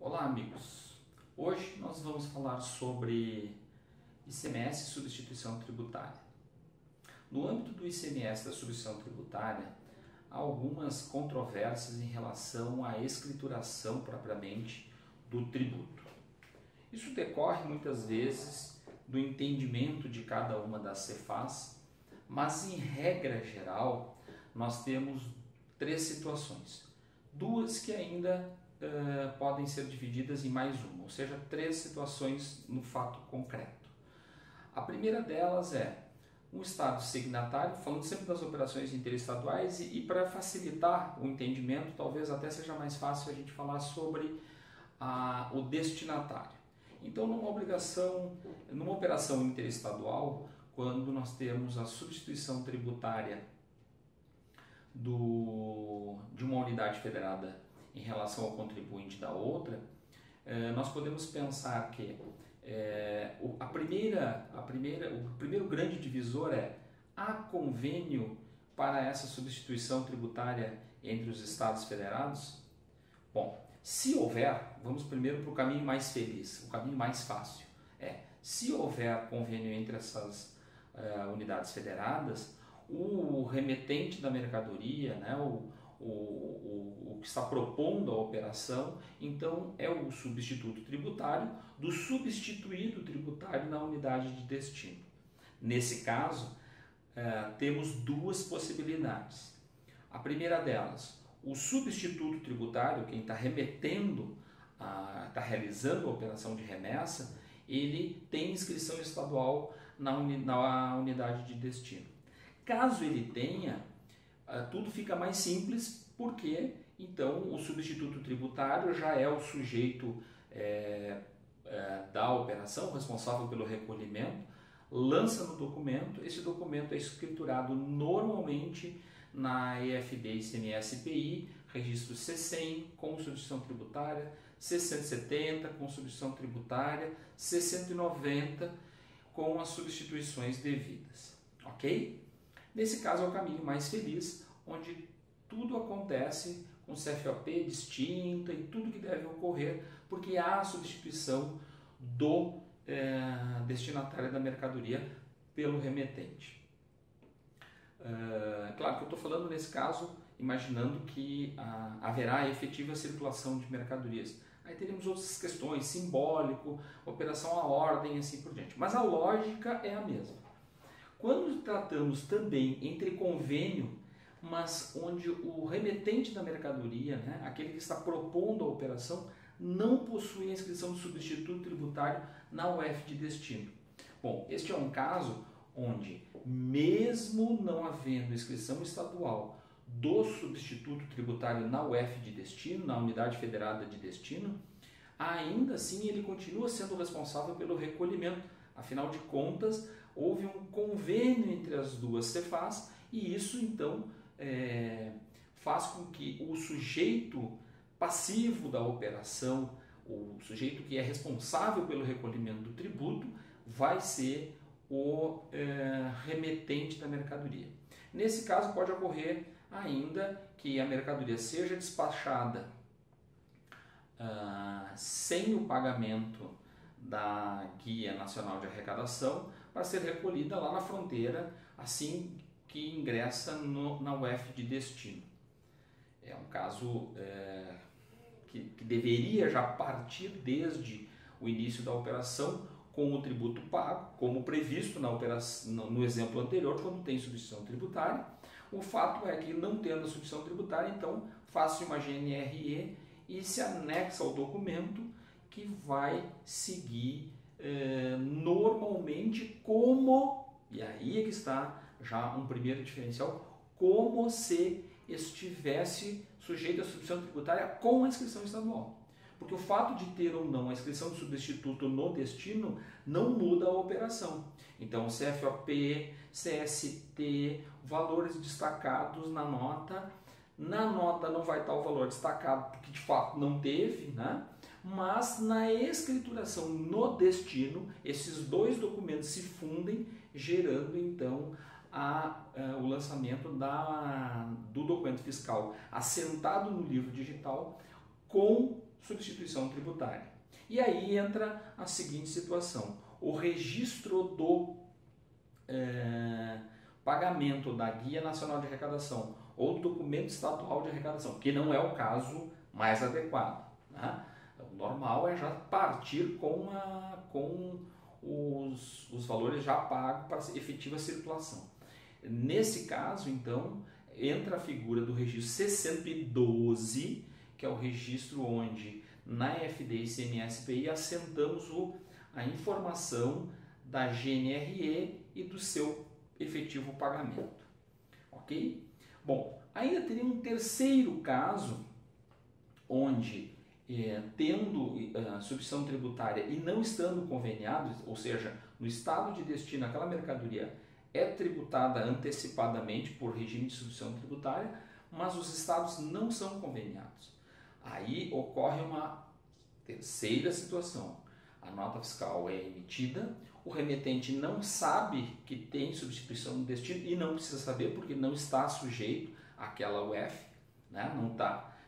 Olá, amigos! Hoje nós vamos falar sobre ICMS e substituição tributária. No âmbito do ICMS da substituição tributária, há algumas controvérsias em relação à escrituração propriamente do tributo. Isso decorre muitas vezes do entendimento de cada uma das CEFAs, mas em regra geral nós temos três situações. Duas que ainda podem ser divididas em mais uma, ou seja, três situações no fato concreto. A primeira delas é um Estado signatário, falando sempre das operações interestaduais, e para facilitar o entendimento, talvez até seja mais fácil a gente falar sobre o destinatário. Então, numa operação interestadual, quando nós temos a substituição tributária de uma unidade federada em relação ao contribuinte da outra, nós podemos pensar que o primeiro grande divisor há convênio para essa substituição tributária entre os estados federados? Bom, se houver, vamos primeiro para o caminho mais feliz, o caminho mais fácil. Se houver convênio entre essas unidades federadas, o remetente da mercadoria, né, o que está propondo a operação, então é o substituto tributário do substituído tributário na unidade de destino. Nesse caso, temos duas possibilidades. A primeira delas, o substituto tributário, quem está remetendo, está realizando a operação de remessa, ele tem inscrição estadual na unidade de destino. Caso ele tenha, tudo fica mais simples, porque então o substituto tributário já é o sujeito da operação, responsável pelo recolhimento, lança no documento, esse documento é escriturado normalmente na EFD ICMS-PI, registro C100 com substituição tributária, C170 com substituição tributária, C190 com as substituições devidas, ok? Nesse caso é o caminho mais feliz, onde tudo acontece com CFOP distinta e tudo que deve ocorrer, porque há a substituição do destinatário da mercadoria pelo remetente. Claro que eu estou falando nesse caso, imaginando que haverá efetiva circulação de mercadorias. Aí teremos outras questões, simbólico, operação à ordem e assim por diante. Mas a lógica é a mesma. Quando tratamos também entre convênio, mas onde o remetente da mercadoria, né, aquele que está propondo a operação, não possui a inscrição de substituto tributário na UF de destino. Bom, este é um caso onde, mesmo não havendo inscrição estadual do substituto tributário na UF de destino, na unidade federada de destino, ainda assim ele continua sendo responsável pelo recolhimento. Afinal de contas, houve um convênio entre as duas CEFAs e isso então faz com que o sujeito passivo da operação, o sujeito que é responsável pelo recolhimento do tributo, vai ser o remetente da mercadoria. Nesse caso pode ocorrer ainda que a mercadoria seja despachada sem o pagamento da Guia Nacional de Arrecadação para ser recolhida lá na fronteira assim que ingressa na UF de destino. É um caso que deveria já partir desde o início da operação com o tributo pago, como previsto no exemplo anterior, quando tem substituição tributária. O fato é que, não tendo a substituição tributária, então faz-se uma GNRE e se anexa ao documento que vai seguir normalmente como, e aí é que está já um primeiro diferencial, como se estivesse sujeito à substituição tributária com a inscrição estadual. Porque o fato de ter ou não a inscrição de substituto no destino não muda a operação. Então, CFOP, CST, valores destacados na nota não vai estar o valor destacado porque de fato não teve, né? Mas na escrituração no destino, esses dois documentos se fundem, gerando então o lançamento do documento fiscal assentado no livro digital com substituição tributária. E aí entra a seguinte situação: o registro do pagamento da Guia Nacional de Arrecadação ou do documento estadual de arrecadação, que não é o caso mais adequado, né? O normal é já partir com os valores já pagos para efetiva circulação. Nesse caso, então, entra a figura do registro C112, que é o registro onde na FD, ICMS e PI assentamos a informação da GNRE e do seu efetivo pagamento. Ok? Bom, ainda teria um terceiro caso onde, tendo substituição tributária e não estando conveniado, ou seja, no estado de destino aquela mercadoria é tributada antecipadamente por regime de substituição tributária, mas os estados não são conveniados. Aí ocorre uma terceira situação. A nota fiscal é emitida, o remetente não sabe que tem substituição de destino e não precisa saber porque não está sujeito àquela UF, né?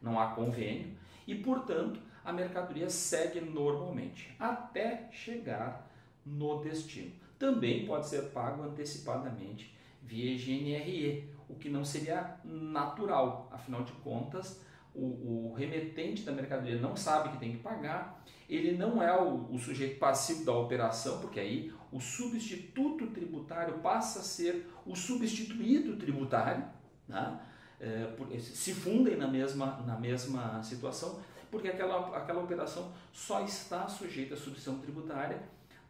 Não há convênio e, portanto, a mercadoria segue normalmente até chegar no destino. Também pode ser pago antecipadamente via GNRE, o que não seria natural, afinal de contas, o remetente da mercadoria não sabe que tem que pagar, ele não é o sujeito passivo da operação, porque aí o substituto tributário passa a ser o substituído tributário, né? Se fundem na mesma situação, porque aquela operação só está sujeita à substituição tributária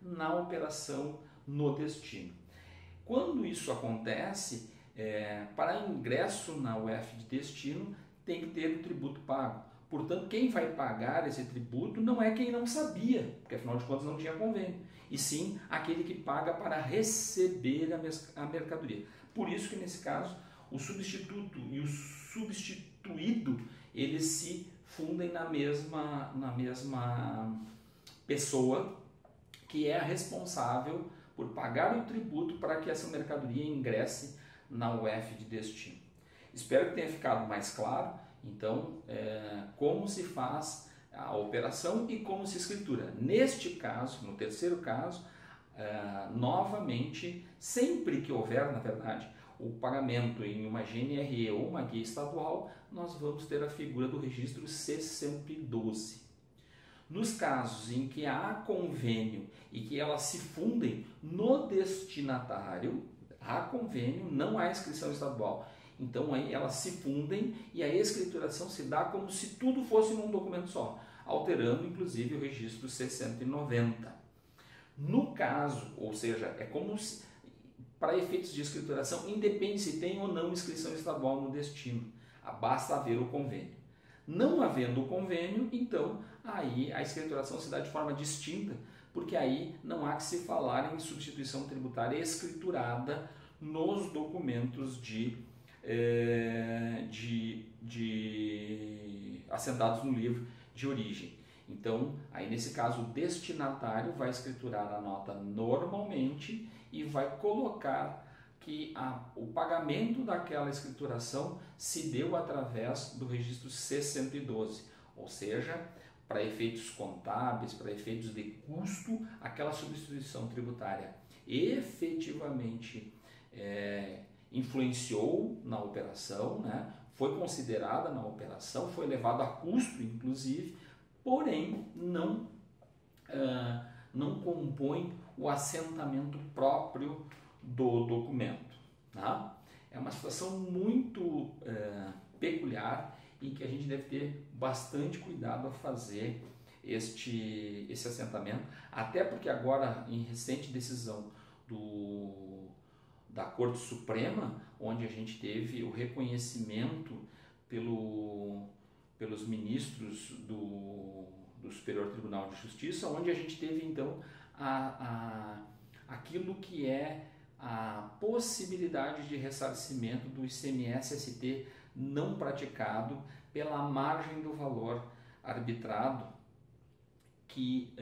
na operação no destino. Quando isso acontece, para ingresso na UF de destino, tem que ter o tributo pago. Portanto, quem vai pagar esse tributo não é quem não sabia, porque afinal de contas não tinha convênio, e sim aquele que paga para receber a mercadoria. Por isso que nesse caso, o substituto e o substituído, eles se fundem na mesma pessoa, que é a responsável por pagar o tributo para que essa mercadoria ingresse na UF de destino. Espero que tenha ficado mais claro, então, como se faz a operação e como se escritura. Neste caso, no terceiro caso, novamente, sempre que houver, na verdade, o pagamento em uma GNRE ou uma guia estadual, nós vamos ter a figura do registro C112. Nos casos em que há convênio e que elas se fundem no destinatário, há convênio, não há inscrição estadual. Então aí elas se fundem e a escrituração se dá como se tudo fosse num documento só, alterando inclusive o registro C190. No caso, ou seja, é como se, para efeitos de escrituração, independe se tem ou não inscrição estadual no destino, basta haver o convênio. Não havendo o convênio, então aí a escrituração se dá de forma distinta, porque aí não há que se falar em substituição tributária escriturada nos documentos assentados no livro de origem. Então, aí nesse caso, o destinatário vai escriturar a nota normalmente e vai colocar que o pagamento daquela escrituração se deu através do registro C112, ou seja, para efeitos contábeis, para efeitos de custo, aquela substituição tributária efetivamente influenciou na operação, né? Foi considerada na operação, foi levada a custo, inclusive, porém não compõe o assentamento próprio do documento. Tá? É uma situação muito peculiar em que a gente deve ter bastante cuidado a fazer esse assentamento, até porque agora, em recente decisão da Corte Suprema, onde a gente teve o reconhecimento pelos ministros do Superior Tribunal de Justiça, onde a gente teve então aquilo que é a possibilidade de ressarcimento do ICMS-ST não praticado pela margem do valor arbitrado que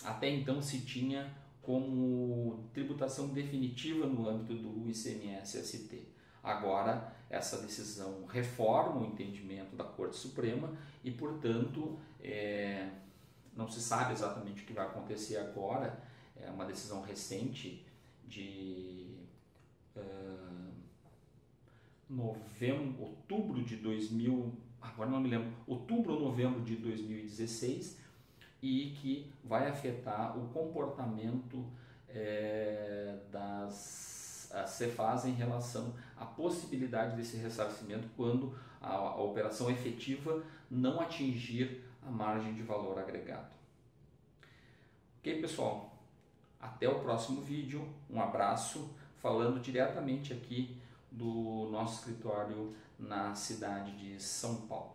até então se tinha como tributação definitiva no âmbito do ICMS-ST. Agora, essa decisão reforma o entendimento da Corte Suprema e, portanto, não se sabe exatamente o que vai acontecer agora. É uma decisão recente de outubro de 2000, agora não me lembro, outubro ou novembro de 2016, e que vai afetar o comportamento das Cefaz em relação à possibilidade desse ressarcimento quando a operação efetiva não atingir a margem de valor agregado. Ok, pessoal? Até o próximo vídeo. Um abraço, falando diretamente aqui do nosso escritório na cidade de São Paulo.